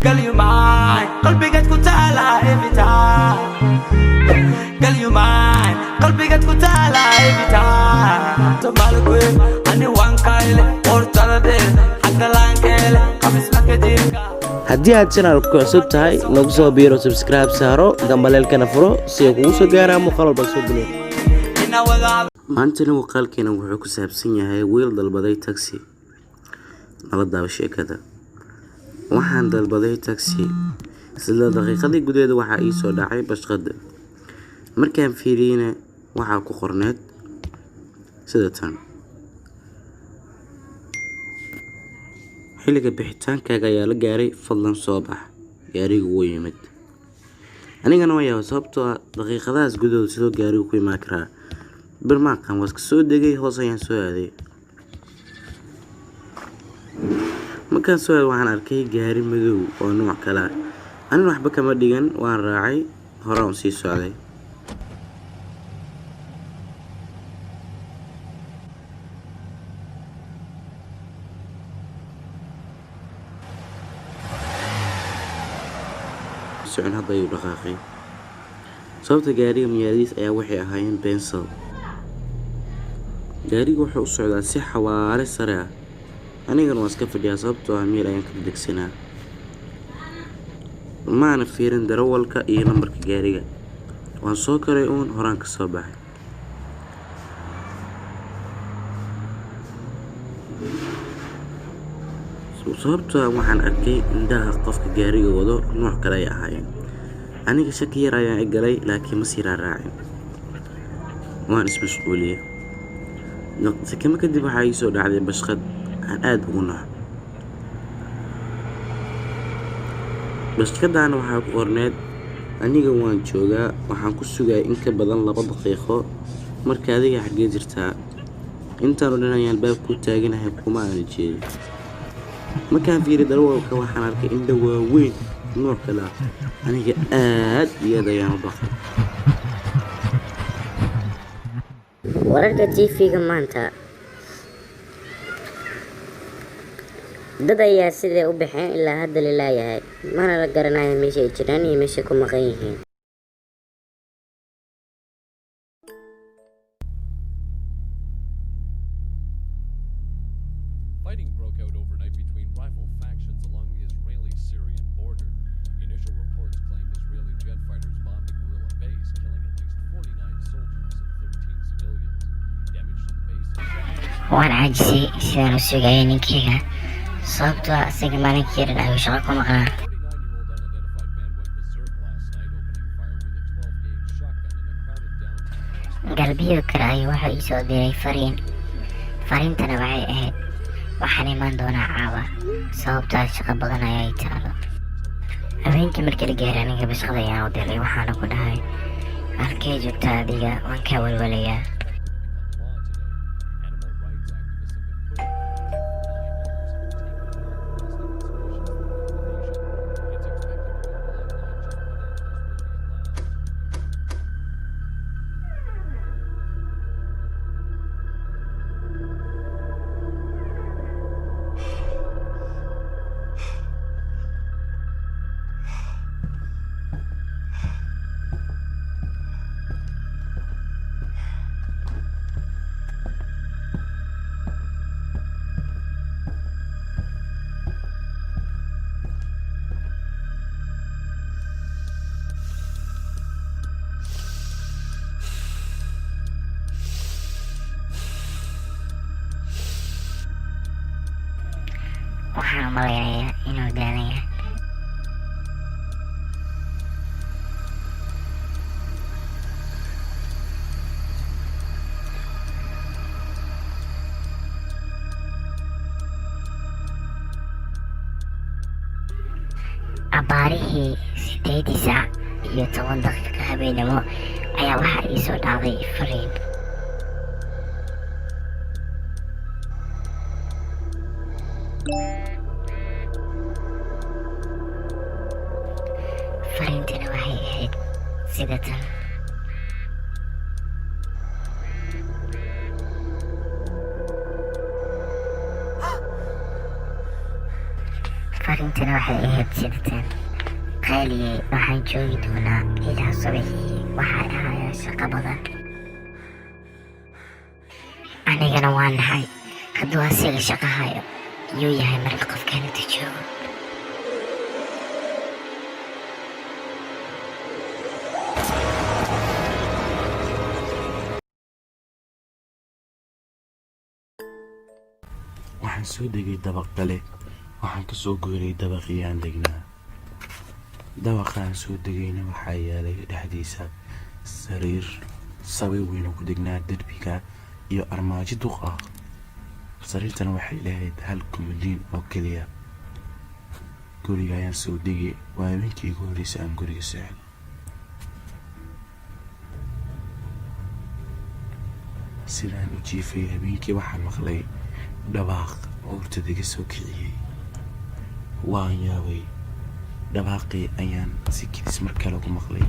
قال you mine قلبي قد كنت على every time قال you mine قلبي قد كنت على every time تمالك وين أني وان كايلة ورطة دير حق لانكيلة قبس مكدير haddii aad channelka ku cusub tahay nagu soo biiro subscribe saaro gambaleelkana furo si uu kugu soo gaaraa muuqaal walba soo geliyo maanta muuqaalkeena wuxuu ku saabsan yahay wiil dalbaday taxi nala daawo sheekada waxaan dalbaday taxi isla daqiiqadii gudaheeda waxaa ii soo dhacay bashqada markaan fiiriyayna waxaa ku qorneed sida tan xilliga bixitaankaaga ayaa la gaaray fadlan soo bax gaarigu wuu yimid anigana waa yahay sababtoo ah daqiiqadaas gudahooda sidoo gaarigu ku imaan karaa birmaaqan waa iska soo degay hoos ayaan soo aaday markaan soo aaday waxaan arkay gaari madow oo nooc kale ah anina waxba kama dhigan waan raacay horaan sii socday socon hadda ayuu dhaqaaqay sababta gaariga miyaadiis ayaa waxay ahaayeen bensal gaariga wuxuu u socdaa si xawaare sare ah anigana waan iska fadhiyaa sababtoo ah meel ayaan ka degsanaa maana fiirin darawalka iyo nambarka gaariga waan soo koray uun horaan ka soo baxay sababtoo ah waxaan arkay indhaha qofka gaariga wado nooc kale ay ahaayeen aniga shaki yar ayaan galay laakiin ma sii raacin waan ismashquuliyay sakama kadib waxaa ii soo dhacday bashqad aan aad ugu naxo bashqadaana waxaa ku qorneed aniga waan joogaa waxaan ku sugaa in ka badan 2 daqiiqo marka adiga xaggee jirtaa intaan oo dhan ayaan albaab ku taaganahay kuma aan jeedin markaan fiiriyo darawalka waxaan arkay indho waaweyn nooc kale ah aniga aad iyo aad ayaan u baqay wararka TV-ga maanta dad ayaa sidee u baxeen ilaa hadda la laayahay mana la garanayo meesha ay jiraan iyo meesha ku maqan yihiin Fighting broke out overnight between rival factions along the Israeli-Syrian border. Initial reports claim Israeli jet fighters bombed the guerrilla base, killing at least 49 soldiers and 13 civilians. Damage to the base is waan caajisay sidaan u sugayay ninkeyga sababtoo ah isaga maalinkii dhan ayuu shaqo ku maqnaa 49-year-old unidentified man went berserk last night, opening fire with a 12-gauge shotgun in a crowded downtown restaurant. galbiyo kale ayuu waxa ii soo diray fariintana waxay ahayd waxaan imaan doonaa caawa sababtaas shaqo badan ayaa ii taalo habeenkii markii la gaaray aniga bashqada ayaan u diray waxaana ku dhahay halkee joogtaa adiga waan kaa walwalayaa waxaan u malaynayaa inuu daanaya abaarihii 8 saac iyo 10 daqiiqo habeenimo ayaa waxaa ii soo dhacday fariin fariintana waxay ahayd sida tan maantana waxay ahayd sidateen qaaliyey waxaan joogi doonaa ilaa subaxii waxay ahaayeen shaqo badan anigana waa nahay hadduu asiga shaqo hayo yuu yahay marka qofkeenata joogo waxaan soo degay dabaq kale waxaan ka soo gooray dabaqii aan degnaa dabaqaan soo degayna waxaa yaalay dhexdiisa sariir sawi weynu ku degnaa derbiga iyo armaajo duq ah sariirtana waxay lahayd hal kumadiin oo keliya guriga ayaan soo degay waa habeenkii igu horreysay aan guriga seexday sidaan u jiifay habeenkii waxaan maqlay dhawaaq oo hurtada iga soo kiciyey waan yaabay dhawaaqii ayaan si kedis mar kale ugu maqlay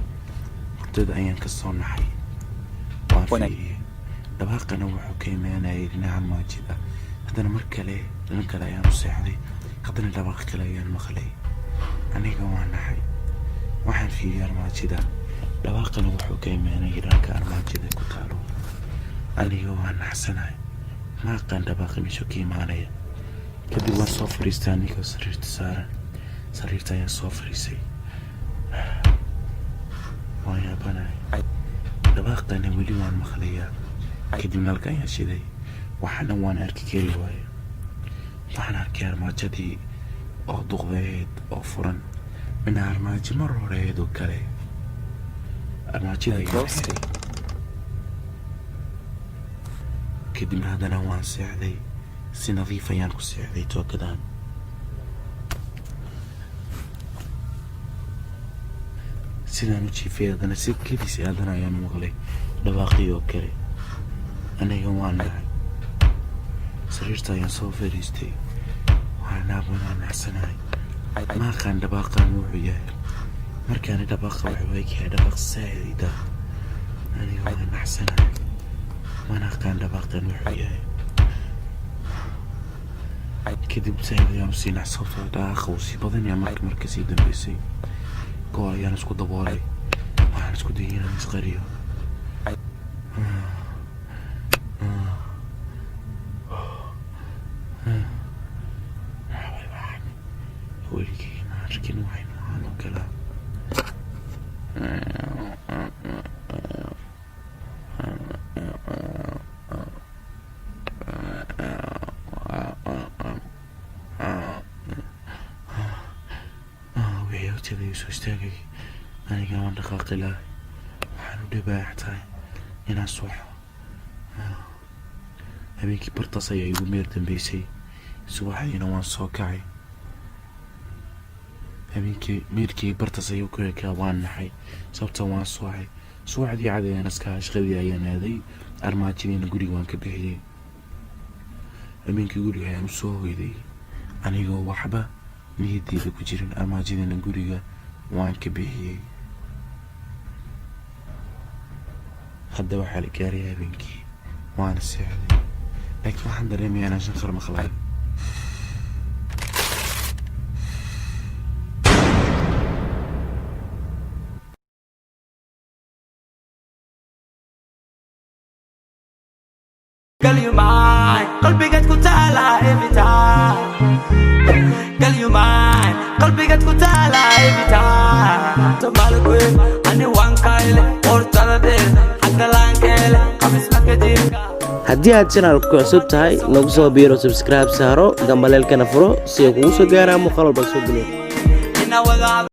hurtada ayaan ka soo naxay waan fiiriyey dhawaaqana wuxuu ka imaanayay dhinaca maajida haddana mar kale dhan kale ayaan u seexday haddana dhawaaq kale ayaan maqlay aniga waan naxay waxaan fiiriyey armaajida dhawaaqana wuxuu ka imaanayay dhanka armaajida ku taalo aniga waan naxsanahay ما كان دباقي مشو كيمانيا كدي وان صوفريستاني كو سريرت سارن سريرتا يا صوفريسي ويا بناي دباقتاني ولي وان مخليا كدي مالكا يا شيدي وحنا وان اركي كيري وايا وحنا اركي ارماجدي او دوغيد او فرن من ارماجي مرو ريد وكالي ارماجي دي كدي هذا نوان ساعدي سي نظيفة يانكو ساعدي توكدان سيدان وشي في هذا نسيب كدي سيادنا يان مغلي دواقي وكري أنا يوان نعي سريرتا يان صوفريستي وعنا بنا نحسناي ما كان دباقا موعيا مركان دباقا وحويكي دباق ساعدي دا أنا يوان نحسناي وانا كان دباقا وحوياي كدب سايد يا مسي نحصوتو داخ وسي بدن يا مركزي دنبيسي كوا يا نسكو دبولي وانا نسكو دينا نسقريو ولكي ناركين وحين وحانو كلام وحيوتي سو استاغي أنا كمان دقاقي لا وحانو دباحتاي إنا صوحو habeenkii bartaas ayaa igu meer dambeysay subaxdiina waan soo kacay habeenkii meerkii bartaas ayuu ku ekaa waan naxay sababta waan sooxay subaxdii cadayaan iska shaqadii ayaan aaday armaajadiina guriga waan ka bixiyey habeenkii guriga ayaan usoo hoyday anigoo waxba niyadeyda ku jirin armaajadiina guriga waan ka bixiyey hadda waxaa la gaaray habeenkii waana seexday لكن واحد دريمي أنا عشان خرم خلاي قال يومين قلبي قد كنت على every time قال يومين قلبي قد كنت على every time تمالك وين أنا وان كايلة ورطة دير حق لانكيلة قميص مكدير haddii aad channelka cusub tahay nagu soo biiro subscribe saaro gambaleelkana furo si ay kugu soo gaaraan muuqaal walba soo geliyo